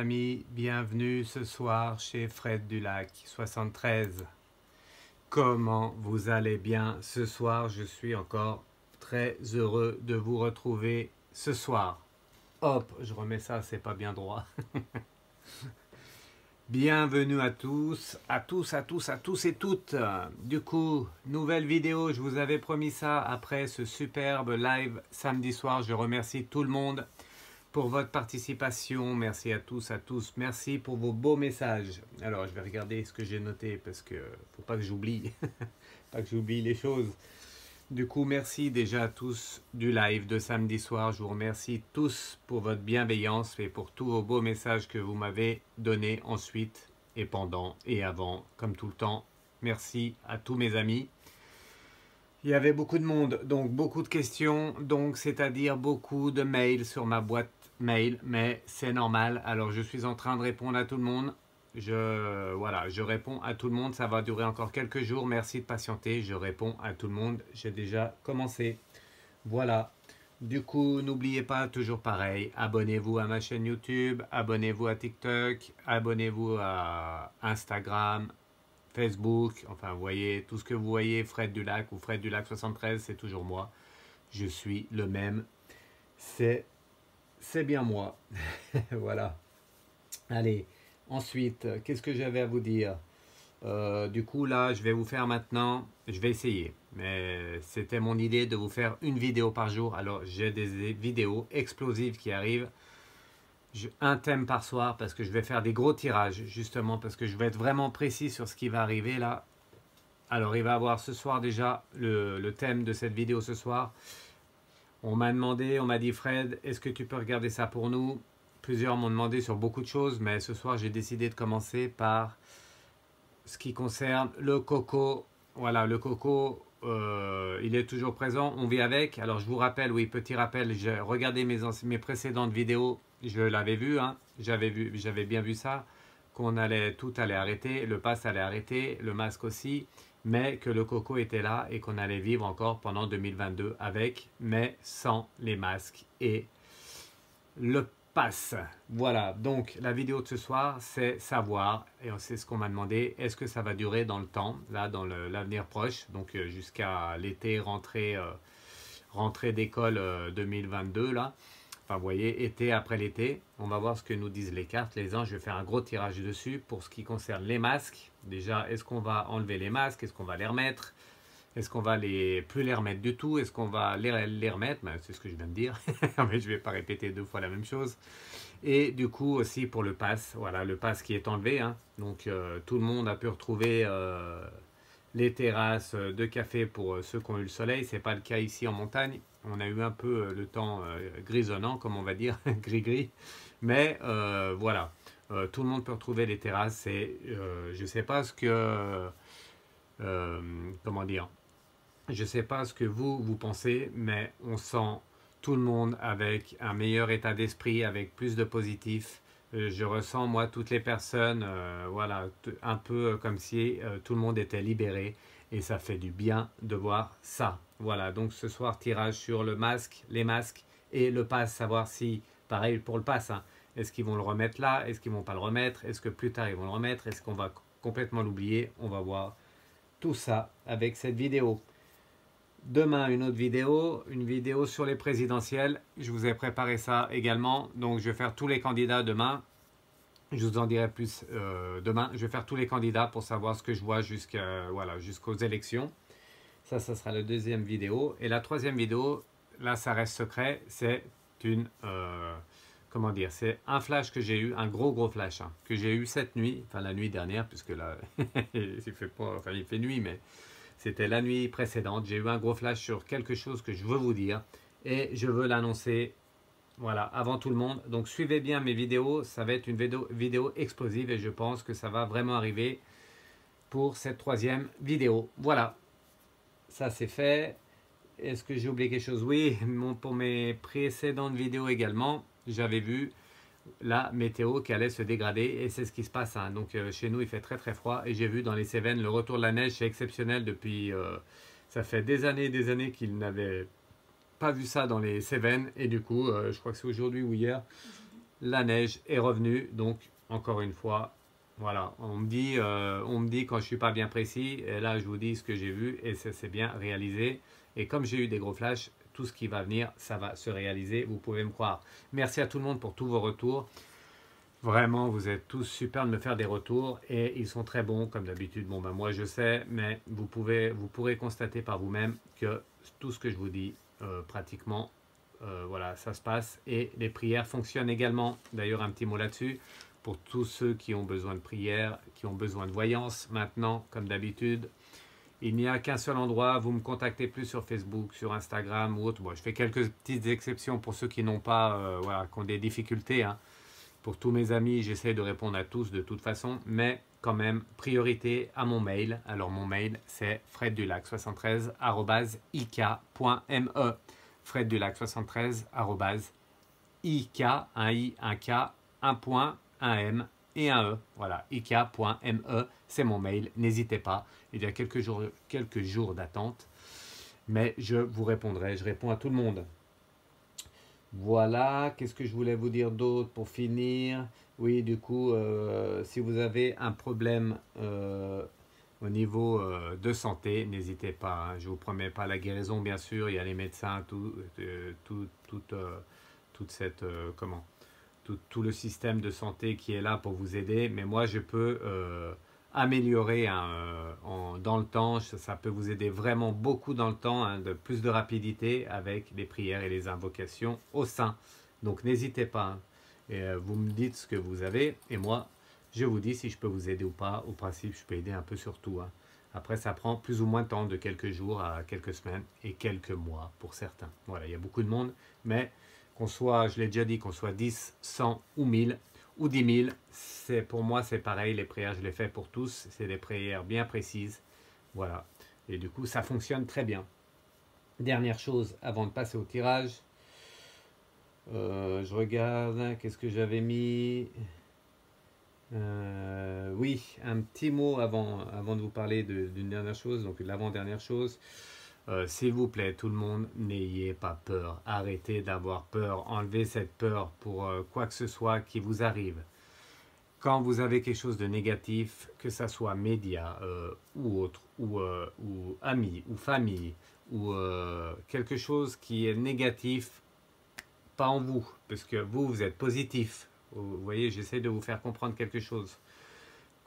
amis, bienvenue ce soir chez Fred Dulac 73. Comment vous allez bien ce soir? Je suis encore très heureux de vous retrouver ce soir. Hop, je remets ça, c'est pas bien droit. Bienvenue à tous et toutes. Du coup, nouvelle vidéo, je vous avais promis ça après ce superbe live samedi soir. Je remercie tout le monde pour votre participation. Merci à tous. Merci pour vos beaux messages. Alors, je vais regarder ce que j'ai noté parce que faut pas que j'oublie. Pas que j'oublie les choses. Du coup, merci déjà à tous du live de samedi soir. Je vous remercie tous pour votre bienveillance et pour tous vos beaux messages que vous m'avez donnés ensuite et pendant et avant, comme tout le temps. Merci à tous mes amis. Il y avait beaucoup de monde, donc beaucoup de questions, donc c'est-à-dire beaucoup de mails sur ma boîte mail, mais c'est normal. Alors je suis en train de répondre à tout le monde. Voilà, je réponds à tout le monde. Ça va durer encore quelques jours. Merci de patienter. Je réponds à tout le monde. J'ai déjà commencé. Voilà. Du coup, n'oubliez pas, toujours pareil, abonnez-vous à ma chaîne YouTube, abonnez-vous à TikTok, abonnez-vous à Instagram, Facebook, enfin vous voyez, tout ce que vous voyez, Fred Dulac ou Fred Dulac 73, c'est toujours moi. Je suis le même. C'est bien moi. Voilà. Allez, ensuite, qu'est-ce que j'avais à vous dire? Du coup, là, je vais vous faire maintenant, je vais essayer. Mais c'était mon idée de vous faire une vidéo par jour. Alors, j'ai des vidéos explosives qui arrivent. Un thème par soir parce que je vais faire des gros tirages, justement, parce que je vais être vraiment précis sur ce qui va arriver là. Alors, il va y avoir ce soir déjà le thème de cette vidéo ce soir. On m'a demandé, on m'a dit Fred, est-ce que tu peux regarder ça pour nous? Plusieurs m'ont demandé sur beaucoup de choses, mais ce soir j'ai décidé de commencer par ce qui concerne le coco. Voilà, le coco, il est toujours présent, on vit avec. Alors je vous rappelle, oui, petit rappel, j'ai regardé mes précédentes vidéos, je l'avais vu, hein, j'avais bien vu ça, tout allait arrêter, le pass allait arrêter, le masque aussi, mais que le coco était là et qu'on allait vivre encore pendant 2022 avec, mais sans les masques et le pass. Voilà, donc la vidéo de ce soir, c'est savoir, et c'est ce qu'on m'a demandé, est-ce que ça va durer dans le temps, là, dans l'avenir proche, donc jusqu'à l'été, rentrée d'école 2022, là. Enfin, vous voyez, été après l'été, on va voir ce que nous disent les cartes, les anges. Je vais faire un gros tirage dessus pour ce qui concerne les masques. Déjà, est-ce qu'on va enlever les masques? Est-ce qu'on va les remettre? Est-ce qu'on va plus les remettre du tout? Est-ce qu'on va les remettre? Ben, c'est ce que je viens de dire, mais je ne vais pas répéter deux fois la même chose. Et du coup aussi pour le pass, voilà, le pass qui est enlevé. Hein. Donc tout le monde a pu retrouver les terrasses de café pour ceux qui ont eu le soleil. Ce n'est pas le cas ici en montagne. On a eu un peu le temps grisonnant, comme on va dire, gris-gris. Mais voilà, tout le monde peut retrouver les terrasses. Et je ne sais pas ce que... comment dire? Je ne sais pas ce que vous pensez, mais on sent tout le monde avec un meilleur état d'esprit, avec plus de positif. Je ressens, moi, toutes les personnes, voilà, un peu comme si tout le monde était libéré. Et ça fait du bien de voir ça. Voilà, donc ce soir, tirage sur le masque, les masques et le pass. Savoir si, pareil pour le pass, hein, est-ce qu'ils vont le remettre là? Est-ce qu'ils ne vont pas le remettre? Est-ce que plus tard, ils vont le remettre? Est-ce qu'on va complètement l'oublier? On va voir tout ça avec cette vidéo. Demain, une autre vidéo, une vidéo sur les présidentielles. Je vous ai préparé ça également. Donc, je vais faire tous les candidats demain. Je vous en dirai plus demain. Je vais faire tous les candidats pour savoir ce que je vois jusqu'aux élections. Ça sera la deuxième vidéo. Et la troisième vidéo, là, ça reste secret. C'est une... comment dire? C'est un flash que j'ai eu, un gros flash, hein, que j'ai eu cette nuit. Enfin, la nuit dernière, puisque là, il fait nuit, mais... C'était la nuit précédente. J'ai eu un gros flash sur quelque chose que je veux vous dire. Et je veux l'annoncer, voilà, avant tout le monde. Donc suivez bien mes vidéos. Ça va être une vidéo explosive. Et je pense que ça va vraiment arriver pour cette troisième vidéo. Voilà. Ça c'est fait. Est-ce que j'ai oublié quelque chose? Oui, pour mes précédentes vidéos également, j'avais vu la météo qui allait se dégrader et c'est ce qui se passe. Hein. Donc chez nous il fait très froid et j'ai vu dans les Cévennes le retour de la neige, c'est exceptionnel depuis ça fait des années qu'ils n'avaient pas vu ça dans les Cévennes et du coup je crois que c'est aujourd'hui ou hier la neige est revenue. Donc, encore une fois, voilà, on me dit quand je suis pas bien précis, et là je vous dis ce que j'ai vu et ça s'est bien réalisé. Et comme j'ai eu des gros flashs, tout ce qui va venir, ça va se réaliser, vous pouvez me croire. Merci à tout le monde pour tous vos retours. Vraiment, vous êtes tous super de me faire des retours et ils sont très bons comme d'habitude. Bon, ben moi je sais, mais vous pourrez constater par vous-même que tout ce que je vous dis, pratiquement, voilà, ça se passe et les prières fonctionnent également. D'ailleurs, un petit mot là-dessus pour tous ceux qui ont besoin de prières, qui ont besoin de voyance. Maintenant, comme d'habitude, il n'y a qu'un seul endroit. Vous me contactez plus sur Facebook, sur Instagram ou autre. Bon, je fais quelques petites exceptions pour ceux qui n'ont pas, voilà, qui ont des difficultés, hein. Pour tous mes amis, j'essaie de répondre à tous de toute façon, mais quand même, priorité à mon mail. Alors mon mail, c'est freddulac73@ik.me. freddulac73@ik, un i, un k, un point, un m et un e. Voilà, ik.me, c'est mon mail. N'hésitez pas. Il y a quelques jours d'attente, mais je vous répondrai. Je réponds à tout le monde. Voilà, qu'est-ce que je voulais vous dire d'autre pour finir? Oui, du coup, si vous avez un problème au niveau de santé, n'hésitez pas, hein. Je ne vous promets pas la guérison, bien sûr. Il y a les médecins, toute cette, tout le système de santé qui est là pour vous aider. Mais moi, je peux améliorer, hein, dans le temps. Ça peut vous aider vraiment beaucoup dans le temps, hein, de plus de rapidité avec les prières et les invocations au sein. Donc n'hésitez pas, hein. Et, vous me dites ce que vous avez et moi je vous dis si je peux vous aider ou pas. Au principe, je peux aider un peu sur tout, hein. Après, ça prend plus ou moins de temps, de quelques jours à quelques semaines et quelques mois pour certains. Voilà, il y a beaucoup de monde, mais qu'on soit, je l'ai déjà dit, qu'on soit 10, 100 ou 1000 ou 10 000, pour moi c'est pareil, les prières je les fais pour tous, c'est des prières bien précises, voilà, et du coup ça fonctionne très bien. Dernière chose avant de passer au tirage, je regarde, qu'est-ce que j'avais mis, oui, un petit mot avant de vous parler d'une dernière chose, donc l'avant-dernière chose. S'il vous plaît, tout le monde, n'ayez pas peur. Arrêtez d'avoir peur. Enlevez cette peur pour quoi que ce soit qui vous arrive. Quand vous avez quelque chose de négatif, que ça soit médias ou autre, ou amis, ou famille, ou quelque chose qui est négatif, pas en vous, parce que vous êtes positif. Vous voyez, j'essaie de vous faire comprendre quelque chose.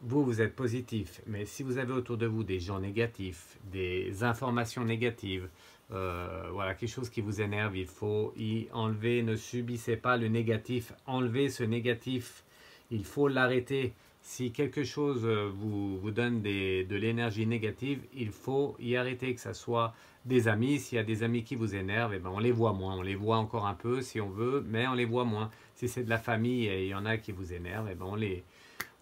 Vous êtes positif, mais si vous avez autour de vous des gens négatifs, des informations négatives, voilà, quelque chose qui vous énerve, il faut y enlever. Ne subissez pas le négatif, enlevez ce négatif, il faut l'arrêter. Si quelque chose vous donne de l'énergie négative, il faut y arrêter, que ce soit des amis. S'il y a des amis qui vous énervent, eh ben on les voit moins, on les voit encore un peu si on veut, mais on les voit moins. Si c'est de la famille et il y en a qui vous énervent, eh ben on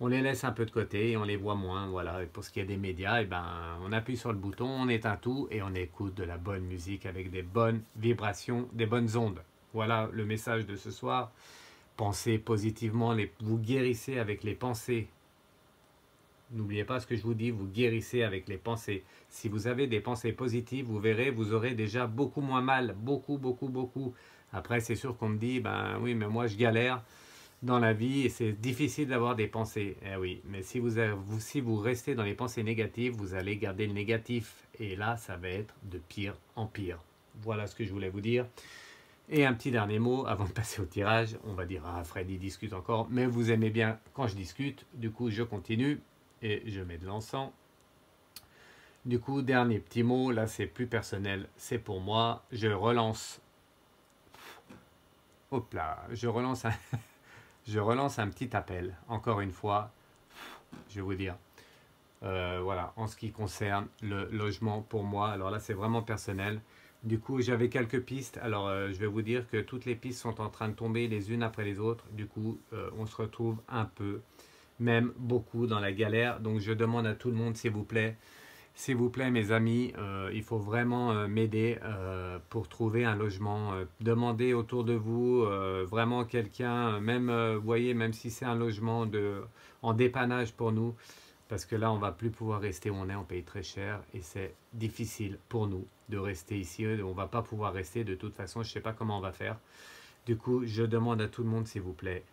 les laisse un peu de côté et on les voit moins. Voilà. Et pour ce qui est des médias, eh ben, on appuie sur le bouton, on éteint tout et on écoute de la bonne musique avec des bonnes vibrations, des bonnes ondes. Voilà le message de ce soir. Pensez positivement, vous guérissez avec les pensées. N'oubliez pas ce que je vous dis, vous guérissez avec les pensées. Si vous avez des pensées positives, vous verrez, vous aurez déjà beaucoup moins mal. Beaucoup, beaucoup, beaucoup. Après, c'est sûr qu'on me dit, ben oui, mais moi je galère dans la vie et c'est difficile d'avoir des pensées. Eh oui, mais si vous restez dans les pensées négatives, vous allez garder le négatif. Et là, ça va être de pire en pire. Voilà ce que je voulais vous dire. Et un petit dernier mot avant de passer au tirage. On va dire, ah, Freddy discute encore, mais vous aimez bien quand je discute. Du coup, je continue et je mets de l'encens. Du coup, dernier petit mot, là c'est plus personnel, c'est pour moi. Je relance. Hop là, je relance un petit appel, encore une fois, je vais vous dire, voilà, en ce qui concerne le logement pour moi, alors là c'est vraiment personnel. Du coup j'avais quelques pistes, alors je vais vous dire que toutes les pistes sont en train de tomber les unes après les autres, du coup on se retrouve un peu, même beaucoup dans la galère, donc je demande à tout le monde s'il vous plaît mes amis, il faut vraiment m'aider pour trouver un logement. Demandez autour de vous vraiment quelqu'un, même, vous voyez, même si c'est un logement en dépannage pour nous, parce que là on va plus pouvoir rester où on est, on paye très cher et c'est difficile pour nous de rester ici, on va pas pouvoir rester de toute façon, je sais pas comment on va faire. Du coup je demande à tout le monde s'il vous plaît,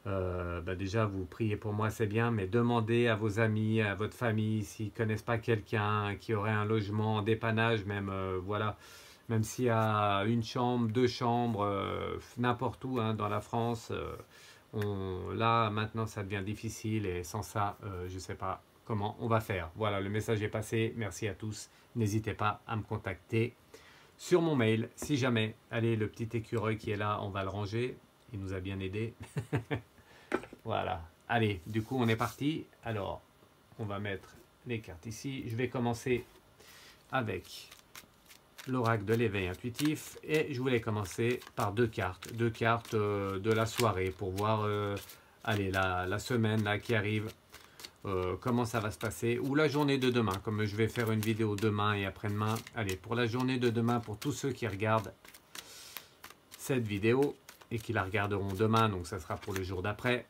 Déjà, vous priez pour moi, c'est bien, mais demandez à vos amis, à votre famille, s'ils ne connaissent pas quelqu'un qui aurait un logement en dépannage, même, voilà, même s'il y a une chambre, deux chambres, n'importe où hein, dans la France, là, maintenant, ça devient difficile et sans ça, je ne sais pas comment on va faire. Voilà, le message est passé. Merci à tous. N'hésitez pas à me contacter sur mon mail, si jamais. Allez, le petit écureuil qui est là, on va le ranger. Il nous a bien aidé. Voilà. Allez, du coup, on est parti. Alors, on va mettre les cartes ici. Je vais commencer avec l'oracle de l'éveil intuitif. Et je voulais commencer par deux cartes. Deux cartes de la soirée pour voir, allez, la semaine là, qui arrive. Comment ça va se passer. Ou la journée de demain. Comme je vais faire une vidéo demain et après-demain. Allez, pour la journée de demain, pour tous ceux qui regardent cette vidéo et qui la regarderont demain, donc ça sera pour le jour d'après.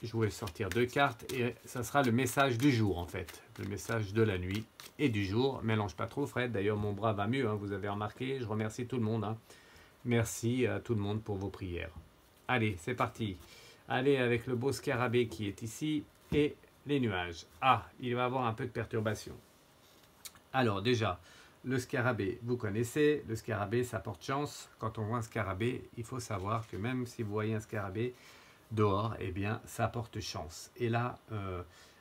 Je voulais sortir deux cartes et ça sera le message du jour en fait. Le message de la nuit et du jour. Mélange pas trop Fred, d'ailleurs mon bras va mieux, hein, vous avez remarqué. Je remercie tout le monde. Hein. Merci à tout le monde pour vos prières. Allez, c'est parti. Allez avec le beau scarabée qui est ici et les nuages. Ah, il va y avoir un peu de perturbation. Alors déjà, le scarabée, vous connaissez, le scarabée ça porte chance. Quand on voit un scarabée, il faut savoir que même si vous voyez un scarabée dehors, eh bien ça porte chance. Et là,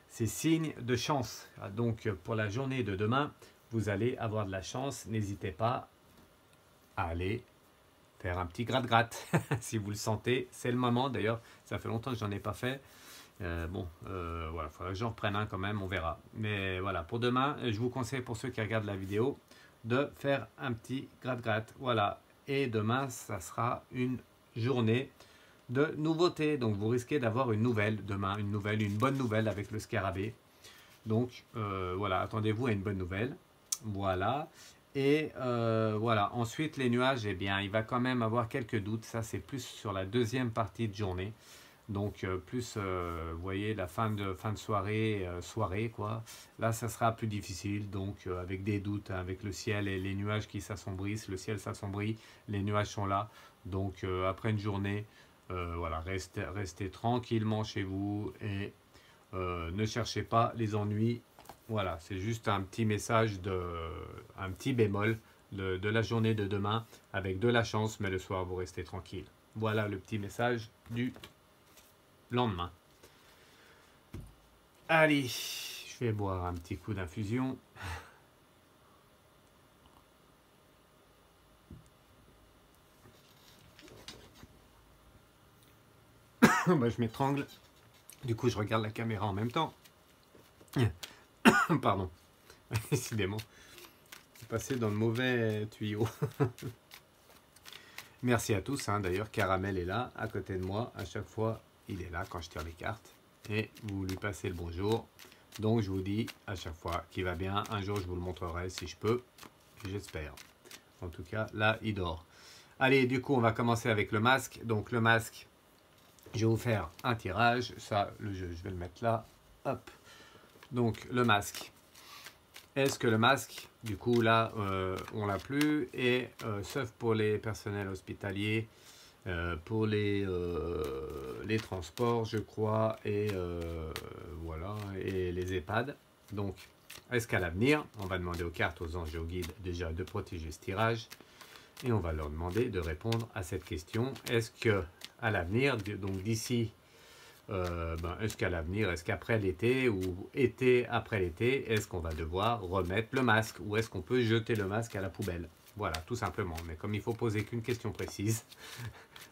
c'est signe de chance. Donc pour la journée de demain, vous allez avoir de la chance. N'hésitez pas à aller faire un petit gratte-gratte. Si vous le sentez, c'est le moment. D'ailleurs, ça fait longtemps que j'en ai pas fait. Voilà, il faudra que j'en reprenne un quand même, on verra. Mais voilà, pour demain, je vous conseille pour ceux qui regardent la vidéo de faire un petit gratte-gratte. Voilà, et demain, ça sera une journée de nouveautés. Donc vous risquez d'avoir une nouvelle demain, une bonne nouvelle avec le scarabée. Donc voilà, attendez-vous à une bonne nouvelle. Voilà. Et voilà, ensuite les nuages, eh bien, il va quand même avoir quelques doutes. Ça, c'est plus sur la deuxième partie de journée. Donc plus, vous voyez, la fin de soirée, quoi. Là, ça sera plus difficile, donc avec des doutes, hein, avec le ciel et les nuages qui s'assombrissent. Le ciel s'assombrit, les nuages sont là. Donc après une journée, voilà, restez tranquillement chez vous et ne cherchez pas les ennuis. Voilà, c'est juste un petit message, un petit bémol de la journée de demain, avec de la chance, mais le soir, vous restez tranquille. Voilà le petit message du lendemain. Allez, je vais boire un petit coup d'infusion. Bah, je m'étrangle. Du coup, je regarde la caméra en même temps. Pardon. Décidément. C'est passé dans le mauvais tuyau. Merci à tous. Hein. D'ailleurs, Caramel est là, à côté de moi. À chaque fois, il est là quand je tire les cartes. Et vous lui passez le bonjour. Donc, je vous dis à chaque fois qu'il va bien. Un jour, je vous le montrerai si je peux. J'espère. En tout cas, là, il dort. Allez, du coup, on va commencer avec le masque. Donc, le masque, je vais vous faire un tirage. Ça, le jeu, je vais le mettre là. Hop. Donc, le masque. Est-ce que le masque, du coup, là, on l'a plus. Et sauf pour les personnels hospitaliers, pour les transports, je crois, et voilà, et les EHPAD. Donc, est-ce qu'à l'avenir, on va demander aux cartes, aux anges et aux guides déjà de protéger ce tirage, et on va leur demander de répondre à cette question. Est-ce que à l'avenir, donc d'ici, est-ce qu'à l'avenir, est-ce qu'après l'été ou été après l'été, est-ce qu'on va devoir remettre le masque ou est-ce qu'on peut jeter le masque à la poubelle? Voilà, tout simplement. Mais comme il faut poser qu'une question précise,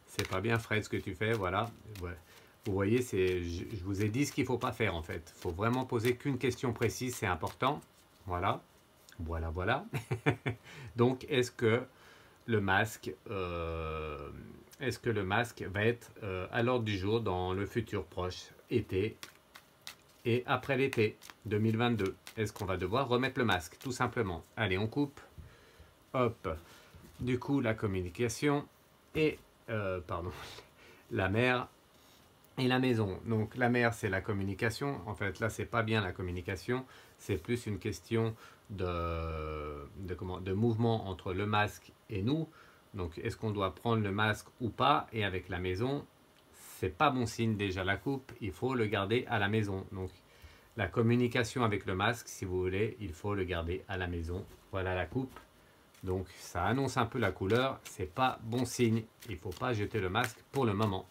c'est pas bien Fred ce que tu fais, voilà. Ouais. Vous voyez, je vous ai dit ce qu'il ne faut pas faire en fait. Il faut vraiment poser qu'une question précise, c'est important. Voilà, voilà. Donc, est-ce que le masque va être à l'ordre du jour dans le futur proche, été et après l'été 2022? Est-ce qu'on va devoir remettre le masque, tout simplement? Allez, on coupe. Hop. Du coup, la communication et, la mer et la maison. Donc, la mer, c'est la communication. En fait, là, c'est pas bien la communication. C'est plus une question de mouvement entre le masque et nous. Donc, est-ce qu'on doit prendre le masque ou pas? Et avec la maison, c'est pas bon signe. Déjà la coupe, il faut le garder à la maison. Donc la communication avec le masque, si vous voulez, il faut le garder à la maison. Voilà la coupe. Donc ça annonce un peu la couleur, c'est pas bon signe. Il faut pas jeter le masque pour le moment.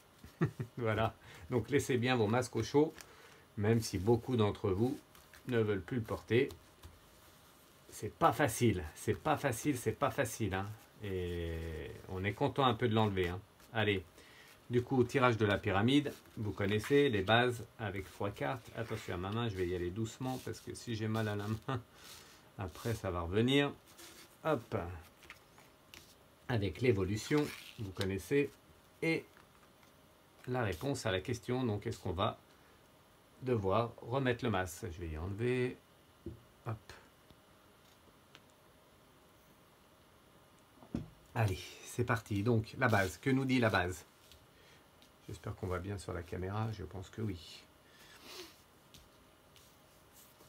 Voilà. Donc laissez bien vos masques au chaud, même si beaucoup d'entre vous ne veulent plus le porter. C'est pas facile, c'est pas facile, c'est pas facile. Hein. Et on est content un peu de l'enlever. Hein. Allez, du coup, tirage de la pyramide. Vous connaissez les bases avec 3 cartes. Attention à ma main, je vais y aller doucement parce que si j'ai mal à la main, après ça va revenir. Hop, avec l'évolution, vous connaissez. Et la réponse à la question, donc est-ce qu'on va devoir remettre le masque? Je vais y enlever. Hop. Allez, c'est parti. Donc, la base. Que nous dit la base? J'espère qu'on voit bien sur la caméra. Je pense que oui.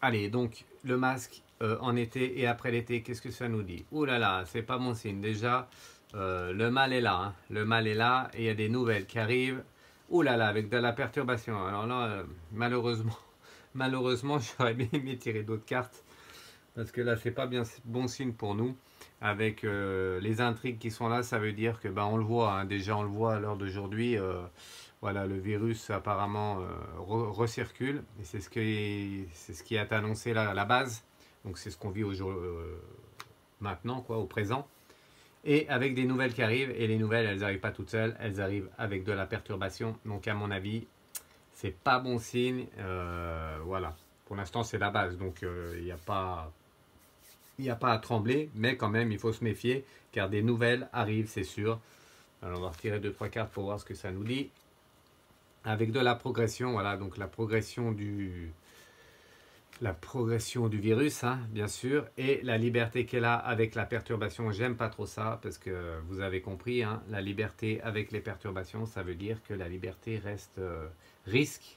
Allez, donc, le masque en été et après l'été, qu'est-ce que ça nous dit? Ouh là là, c'est pas bon signe. Déjà, le mal est là. Hein. Le mal est là et il y a des nouvelles qui arrivent. Ouh là là, avec de la perturbation. Alors là, malheureusement, j'aurais bien aimé tirer d'autres cartes. Parce que là, c'est pas bien bon signe pour nous. Avec les intrigues qui sont là, ça veut dire que, on le voit, hein, déjà on le voit à l'heure d'aujourd'hui, voilà, le virus apparemment recircule. Et c'est ce qui est annoncé là à la base. Donc c'est ce qu'on vit maintenant, quoi, au présent. Et avec des nouvelles qui arrivent, et les nouvelles, elles n'arrivent pas toutes seules, elles arrivent avec de la perturbation. Donc à mon avis, c'est pas bon signe. Voilà, pour l'instant c'est la base, donc il n'y a pas à trembler, mais quand même il faut se méfier, car des nouvelles arrivent, c'est sûr. Alors on va retirer 2-3 cartes pour voir ce que ça nous dit. Avec de la progression, voilà, donc la progression du virus, hein, bien sûr, et la liberté qu'elle a avec la perturbation. J'aime pas trop ça, parce que vous avez compris, hein, la liberté avec les perturbations, ça veut dire que la liberté risque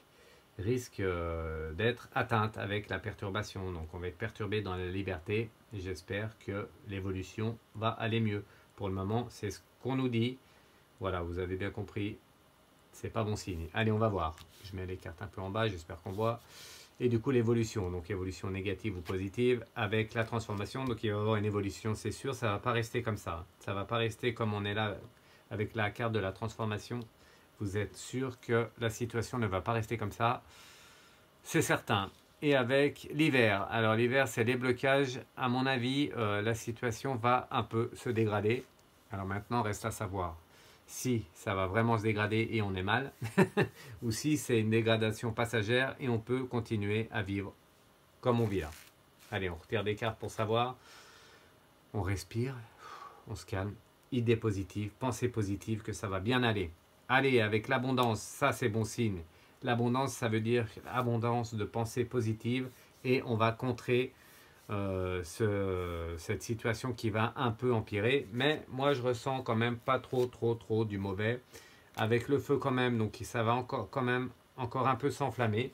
d'être atteinte avec la perturbation. Donc on va être perturbé dans la liberté, et j'espère que l'évolution va aller mieux. Pour le moment, c'est ce qu'on nous dit. Voilà, vous avez bien compris, c'est pas bon signe. Allez, on va voir. Je mets les cartes un peu en bas, j'espère qu'on voit. Et du coup, l'évolution, donc évolution négative ou positive, avec la transformation, donc il va y avoir une évolution, c'est sûr, ça ne va pas rester comme ça. Ça ne va pas rester comme on est là, avec la carte de la transformation. Vous êtes sûr que la situation ne va pas rester comme ça, c'est certain. Et avec l'hiver, alors l'hiver c'est les blocages, à mon avis, la situation va un peu se dégrader. Alors maintenant, reste à savoir si ça va vraiment se dégrader et on est mal, ou si c'est une dégradation passagère et on peut continuer à vivre comme on vit là. Allez, on retire des cartes pour savoir. On respire, on se calme. Idée positive, pensée positive que ça va bien aller. Allez, avec l'abondance, ça c'est bon signe. L'abondance, ça veut dire abondance de pensée positive et on va contrer cette situation qui va un peu empirer, mais moi je ressens quand même pas trop du mauvais avec le feu quand même, donc ça va encore un peu s'enflammer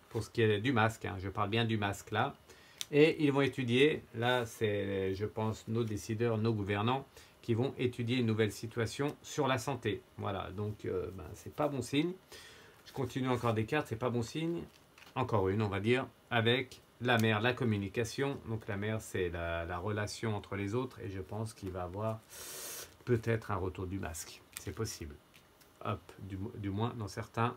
pour ce qui est du masque, hein. Je parle bien du masque là, et ils vont étudier, là c'est je pense nos décideurs, nos gouvernants qui vont étudier une nouvelle situation sur la santé. Voilà, donc c'est pas bon signe. Je continue encore des cartes, c'est pas bon signe. Encore une, on va dire, avec la mer, la communication. Donc la mer, c'est la relation entre les autres. Et je pense qu'il va avoir peut-être un retour du masque. C'est possible. Hop, du moins dans certaines,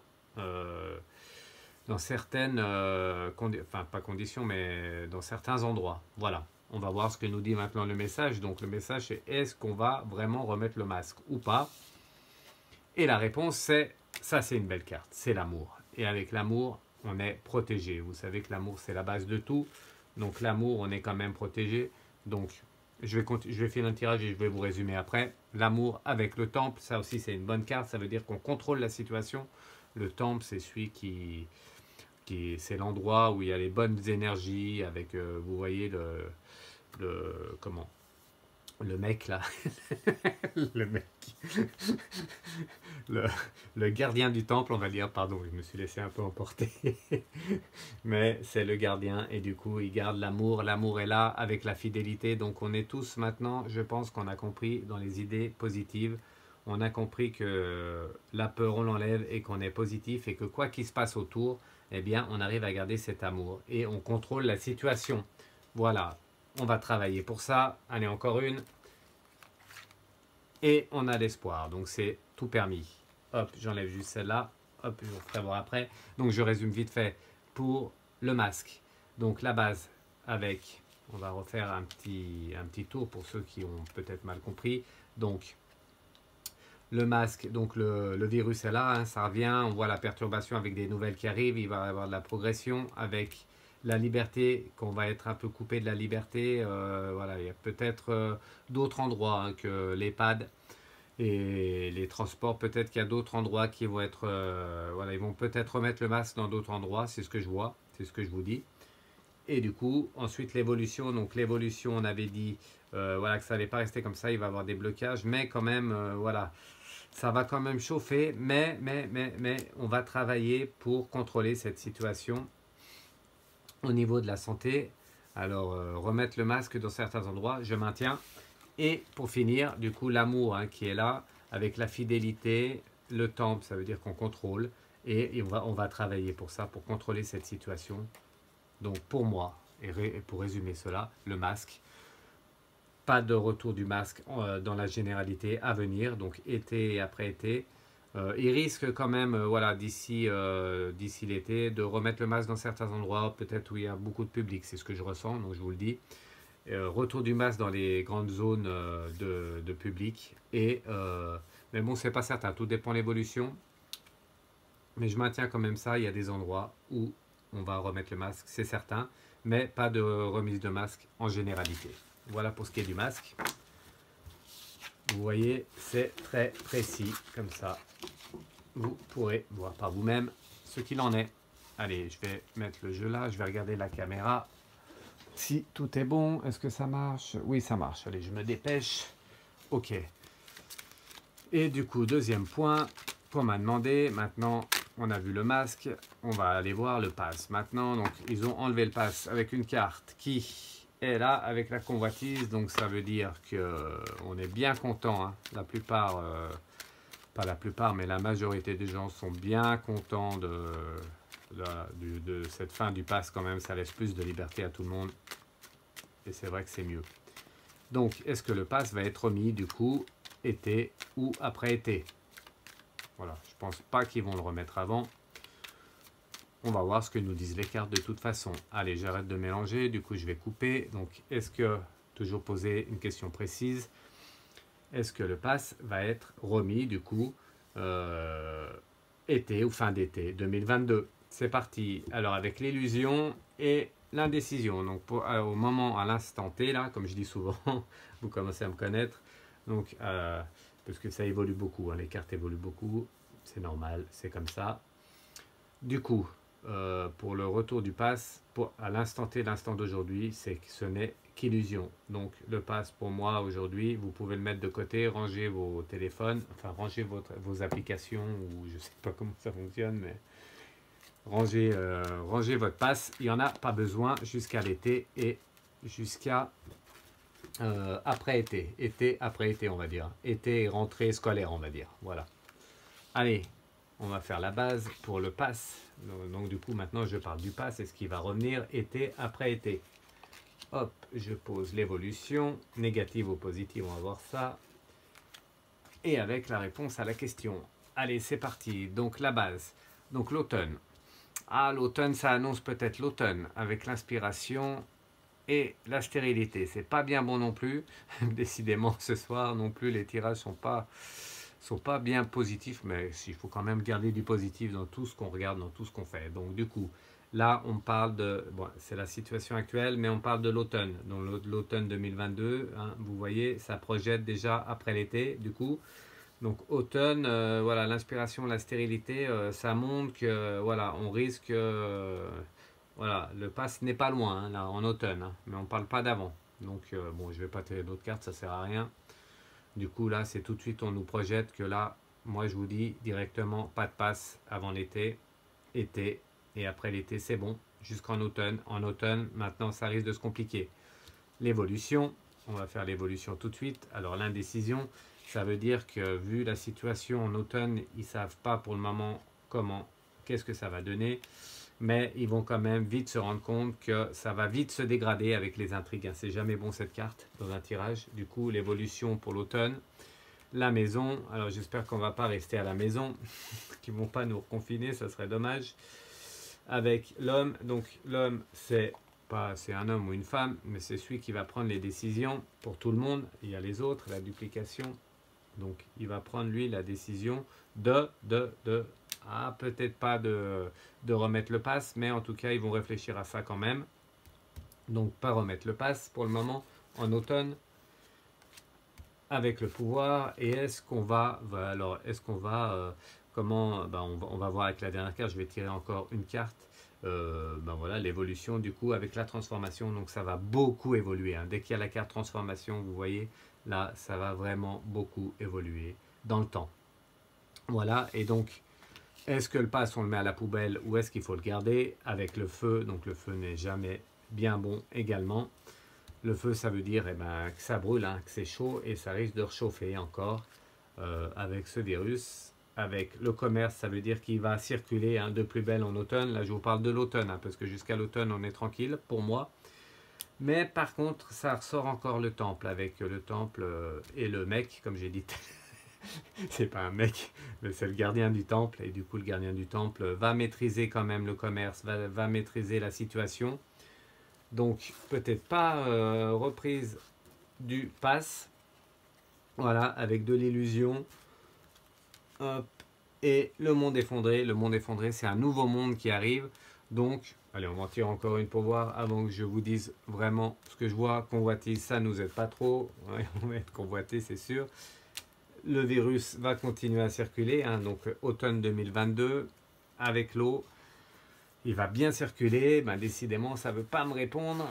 enfin pas conditions, mais dans certains endroits. Voilà. On va voir ce que nous dit maintenant le message. Donc le message, c'est est-ce qu'on va vraiment remettre le masque ou pas? Et la réponse, c'est, ça c'est une belle carte, c'est l'amour. Et avec l'amour, on est protégé. Vous savez que l'amour, c'est la base de tout. Donc l'amour, on est quand même protégé. Donc je vais finir le tirage et je vais vous résumer après. L'amour avec le temple, ça aussi c'est une bonne carte. Ça veut dire qu'on contrôle la situation. Le temple, c'est celui qui c'est l'endroit où il y a les bonnes énergies. Avec, vous voyez le mec là, le mec, le gardien du temple, on va dire, pardon, je me suis laissé un peu emporter, mais c'est le gardien et du coup il garde l'amour est là avec la fidélité, donc on est tous maintenant, je pense qu'on a compris dans les idées positives, On a compris que la peur, on l'enlève et qu'on est positif et que quoi qu'il se passe autour, eh bien, on arrive à garder cet amour et on contrôle la situation. Voilà, on va travailler pour ça. Allez, encore une. Et on a l'espoir, donc c'est tout permis. Hop, j'enlève juste celle-là. Hop, je vous ferai voir après. Donc je résume vite fait pour le masque. Donc la base avec, on va refaire un petit tour pour ceux qui ont peut-être mal compris. Donc le masque, donc le virus est là, hein, ça revient, on voit la perturbation avec des nouvelles qui arrivent, il va y avoir de la progression avec la liberté, qu'on va être un peu coupé de la liberté. Voilà, il y a peut-être d'autres endroits hein, que l'EHPAD et les transports, peut-être qu'il y a d'autres endroits qui vont être, voilà, ils vont peut-être remettre le masque dans d'autres endroits, c'est ce que je vois, c'est ce que je vous dis. Et du coup, ensuite l'évolution, donc l'évolution, on avait dit voilà, que ça n'allait pas rester comme ça, il va y avoir des blocages, mais quand même, voilà, ça va quand même chauffer, mais on va travailler pour contrôler cette situation au niveau de la santé. Alors, remettre le masque dans certains endroits, je maintiens. Et pour finir, du coup, l'amour hein, qui est là, avec la fidélité, le temple, ça veut dire qu'on contrôle. Et on va travailler pour ça, pour contrôler cette situation. Donc pour moi, et pour résumer cela, le masque, pas de retour du masque dans la généralité à venir, donc été et après été. Il risque quand même, voilà, d'ici l'été, de remettre le masque dans certains endroits, peut-être où il y a beaucoup de public, c'est ce que je ressens, donc je vous le dis. Retour du masque dans les grandes zones de public. Mais bon, c'est pas certain, tout dépend de l'évolution. Mais je maintiens quand même ça, il y a des endroits où on va remettre le masque, c'est certain. Mais pas de remise de masque en généralité. Voilà pour ce qui est du masque. Vous voyez, c'est très précis, comme ça. Vous pourrez voir par vous-même ce qu'il en est. Allez, je vais mettre le jeu là, je vais regarder la caméra. Si tout est bon, est-ce que ça marche? Oui, ça marche. Allez, je me dépêche. Ok. Et du coup, deuxième point, qu'on m'a demandé, maintenant, on a vu le masque, on va aller voir le pass. Maintenant, donc, ils ont enlevé le pass avec une carte qui est là, avec la convoitise. Donc, ça veut dire qu'on est bien content. Hein. La plupart, pas la plupart, mais la majorité des gens sont bien contents de cette fin du pass quand même. Ça laisse plus de liberté à tout le monde. Et c'est vrai que c'est mieux. Donc, est-ce que le pass va être remis du coup été ou après été? Voilà, je pense pas qu'ils vont le remettre avant. On va voir ce que nous disent les cartes de toute façon. Allez, j'arrête de mélanger, du coup je vais couper. Donc, est-ce que, toujours poser une question précise, est-ce que le pass va être remis du coup été ou fin d'été 2022? C'est parti. Alors, avec l'illusion et l'indécision. Donc, au moment, à l'instant T, là, comme je dis souvent, vous commencez à me connaître. Donc, parce que ça évolue beaucoup, hein, les cartes évoluent beaucoup, c'est normal, c'est comme ça. Du coup, pour le retour du pass, à l'instant T, l'instant d'aujourd'hui, c'est que ce n'est qu'illusion. Donc, le pass pour moi aujourd'hui, vous pouvez le mettre de côté, ranger vos téléphones, enfin ranger vos applications, ou je ne sais pas comment ça fonctionne, mais rangez votre pass. Il n'y en a pas besoin jusqu'à l'été et jusqu'à après été. Été après été, on va dire. Été et rentrée scolaire, on va dire. Voilà. Allez, on va faire la base pour le pass. Donc du coup, maintenant, je parle du pass. Est-ce qu'il va revenir été après été? Hop, je pose l'évolution. Négative ou positive, on va voir ça. Et avec la réponse à la question. Allez, c'est parti. Donc la base. Donc l'automne. Ah, l'automne, ça annonce peut-être l'automne, avec l'inspiration et la stérilité. C'est pas bien bon non plus. Décidément, ce soir non plus, les tirages sont pas bien positifs, mais il faut quand même garder du positif dans tout ce qu'on regarde, dans tout ce qu'on fait. Donc du coup, là, on parle de, bon, c'est la situation actuelle, mais on parle de l'automne. Donc l'automne 2022, hein, vous voyez, ça projette déjà après l'été, du coup. Donc automne, voilà, l'inspiration, la stérilité, ça montre que voilà, on risque, voilà, le pass n'est pas loin hein, là en automne, hein, mais on ne parle pas d'avant. Donc bon, je vais pas tirer d'autres cartes, ça sert à rien. Du coup là, c'est tout de suite on nous projette que là, moi je vous dis directement, pas de pass avant l'été, été et après l'été c'est bon, jusqu'en automne. En automne, maintenant ça risque de se compliquer. L'évolution. on va faire l'évolution tout de suite. Alors l'indécision, ça veut dire que vu la situation en automne, ils ne savent pas pour le moment comment, qu'est-ce que ça va donner. Mais ils vont quand même vite se rendre compte que ça va vite se dégrader avec les intrigues. C'est jamais bon cette carte dans un tirage. Du coup, l'évolution pour l'automne. La maison, alors j'espère qu'on ne va pas rester à la maison, qu'ils ne vont pas nous reconfiner, ça serait dommage. Avec l'homme, donc l'homme c'est un homme ou une femme, mais c'est celui qui va prendre les décisions pour tout le monde. Il y a les autres, la duplication, donc il va prendre lui la décision peut-être pas de remettre le pass, mais en tout cas ils vont réfléchir à ça quand même. Donc pas remettre le pass pour le moment en automne. Avec le pouvoir, et est-ce qu'on va, alors est-ce qu'on va, comment, on va voir avec la dernière carte, je vais tirer encore une carte, voilà l'évolution du coup avec la transformation, donc ça va beaucoup évoluer, hein. Dès qu'il y a la carte transformation, vous voyez, là ça va vraiment beaucoup évoluer dans le temps. Voilà, et donc, est-ce que le pass on le met à la poubelle ou est-ce qu'il faut le garder avec le feu, donc le feu n'est jamais bien bon également. Le feu, ça veut dire que ça brûle, hein, que c'est chaud et ça risque de réchauffer encore avec ce virus. Avec le commerce, ça veut dire qu'il va circuler de plus belle en automne. Là, je vous parle de l'automne, hein, parce que jusqu'à l'automne, on est tranquille pour moi. Mais par contre, ça ressort encore le temple, avec le temple et le mec, comme j'ai dit. C'est pas un mec, mais c'est le gardien du temple. Et du coup, le gardien du temple va maîtriser quand même le commerce, va maîtriser la situation. Donc peut-être pas reprise du pass, voilà, avec de l'illusion. Hop. Et le monde effondré, c'est un nouveau monde qui arrive. Donc, allez, on va en tirer encore une pour voir avant que je vous dise vraiment ce que je vois. Convoitise, ça nous aide pas trop. Ouais, on va être convoité, c'est sûr. Le virus va continuer à circuler, hein, donc automne 2022, avec l'eau. Il va bien circuler, décidément ça ne veut pas me répondre.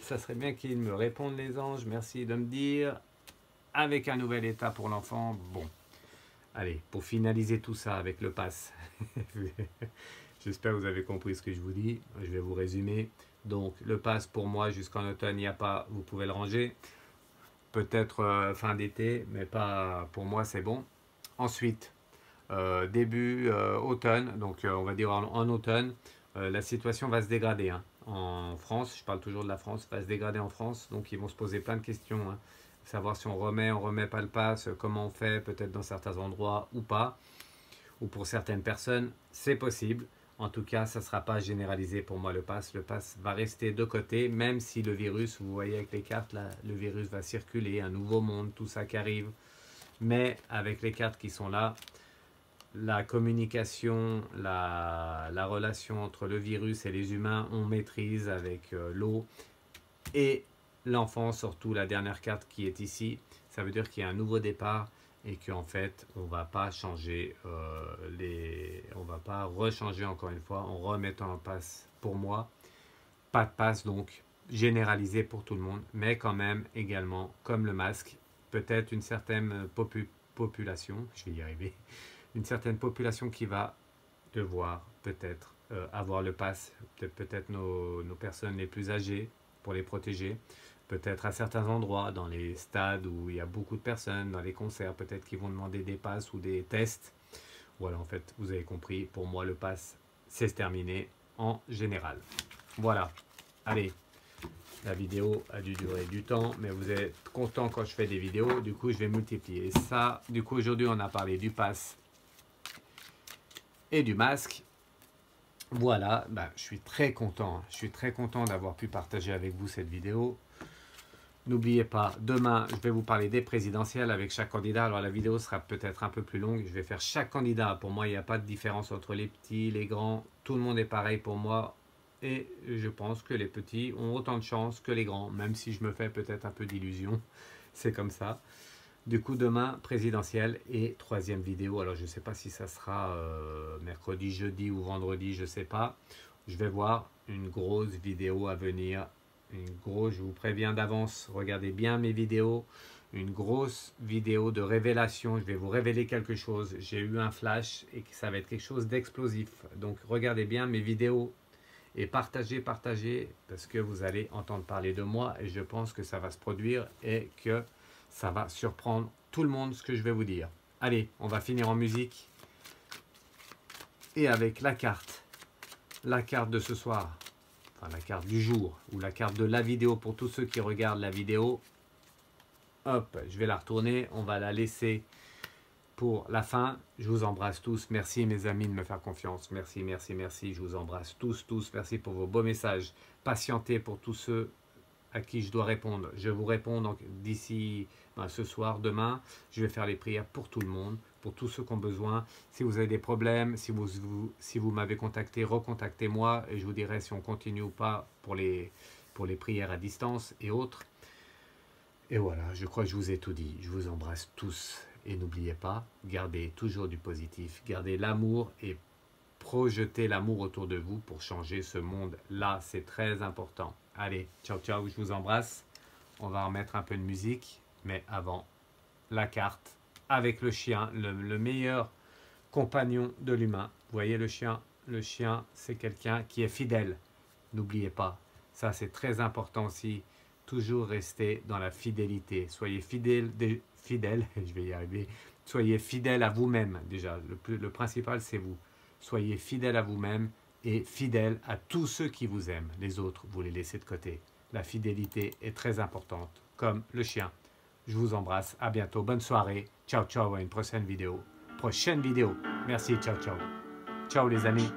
Ça serait bien qu'ils me répondent les anges, merci de me dire. Avec un nouvel état pour l'enfant, bon. Allez, pour finaliser tout ça avec le pass. J'espère que vous avez compris ce que je vous dis. Je vais vous résumer. Donc le pass pour moi jusqu'en automne, il n'y a pas, vous pouvez le ranger. Peut-être fin d'été, mais pas pour moi c'est bon. Ensuite, début automne, donc on va dire en automne, la situation va se dégrader, hein. En France, je parle toujours de la France, va se dégrader en France, donc ils vont se poser plein de questions, hein. Savoir si on remet pas le pass, comment on fait, peut-être dans certains endroits ou pas, ou pour certaines personnes, c'est possible. En tout cas, ça ne sera pas généralisé pour moi le pass va rester de côté, même si le virus, vous voyez avec les cartes là, le virus va circuler, un nouveau monde, tout ça qui arrive, mais avec les cartes qui sont là, la communication, la relation entre le virus et les humains, on maîtrise avec l'eau et l'enfant, surtout la dernière carte qui est ici. Ça veut dire qu'il y a un nouveau départ et qu'en fait, on ne va pas changer on va pas rechanger encore une fois en remettant un pass pour moi. Pas de pass donc généralisé pour tout le monde, mais quand même également comme le masque, peut-être une certaine population, je vais y arriver, une certaine population qui va devoir peut-être avoir le pass, peut-être nos personnes les plus âgées pour les protéger, peut-être à certains endroits, dans les stades où il y a beaucoup de personnes, dans les concerts, peut-être qu'ils vont demander des passes ou des tests. Voilà, en fait, vous avez compris, pour moi le pass, c'est terminé en général. Voilà, allez, la vidéo a dû durer du temps, mais vous êtes content quand je fais des vidéos, du coup je vais multiplier ça. Du coup aujourd'hui on a parlé du pass et du masque. Voilà, je suis très content. Je suis très content d'avoir pu partager avec vous cette vidéo. N'oubliez pas, demain, je vais vous parler des présidentielles avec chaque candidat. Alors la vidéo sera peut-être un peu plus longue. Je vais faire chaque candidat. Pour moi, il n'y a pas de différence entre les petits, les grands. Tout le monde est pareil pour moi. Et je pense que les petits ont autant de chance que les grands, même si je me fais peut-être un peu d'illusion. C'est comme ça. Du coup, demain, présidentielle et troisième vidéo. Alors, je ne sais pas si ça sera mercredi, jeudi ou vendredi, je ne sais pas. Je vais voir une grosse vidéo à venir. Je vous préviens d'avance, regardez bien mes vidéos. Une grosse vidéo de révélation. Je vais vous révéler quelque chose. J'ai eu un flash et ça va être quelque chose d'explosif. Donc, regardez bien mes vidéos Et partagez, partagez, parce que vous allez entendre parler de moi et je pense que ça va se produire et que ça va surprendre tout le monde ce que je vais vous dire. Allez, on va finir en musique et avec la carte de ce soir, enfin la carte du jour ou la carte de la vidéo pour tous ceux qui regardent la vidéo. Hop, je vais la retourner, on va la laisser pour la fin. Je vous embrasse tous. Merci mes amis de me faire confiance. Merci, merci, merci. Je vous embrasse tous, tous. Merci pour vos beaux messages. Patientez pour tous ceux à qui je dois répondre. Je vous réponds donc d'ici ce soir, demain. Je vais faire les prières pour tout le monde, pour tous ceux qui ont besoin. Si vous avez des problèmes, si vous m'avez contacté, recontactez-moi et je vous dirai si on continue ou pas pour les prières à distance et autres. Et voilà, je crois que je vous ai tout dit. Je vous embrasse tous. Et n'oubliez pas, gardez toujours du positif, gardez l'amour et projetez l'amour autour de vous pour changer ce monde-là. C'est très important. Allez, ciao, ciao, je vous embrasse. On va remettre un peu de musique, mais avant, la carte avec le chien, le meilleur compagnon de l'humain. Vous voyez le chien? Le chien, c'est quelqu'un qui est fidèle. N'oubliez pas, ça c'est très important aussi. Toujours rester dans la fidélité. Soyez fidèle, je vais y arriver. Soyez fidèle à vous-même déjà. Le principal, c'est vous. Soyez fidèle à vous-même et fidèle à tous ceux qui vous aiment. Les autres, vous les laissez de côté. La fidélité est très importante, comme le chien. Je vous embrasse. À bientôt. Bonne soirée. Ciao, ciao. À une prochaine vidéo. Merci. Ciao, ciao. Ciao les amis.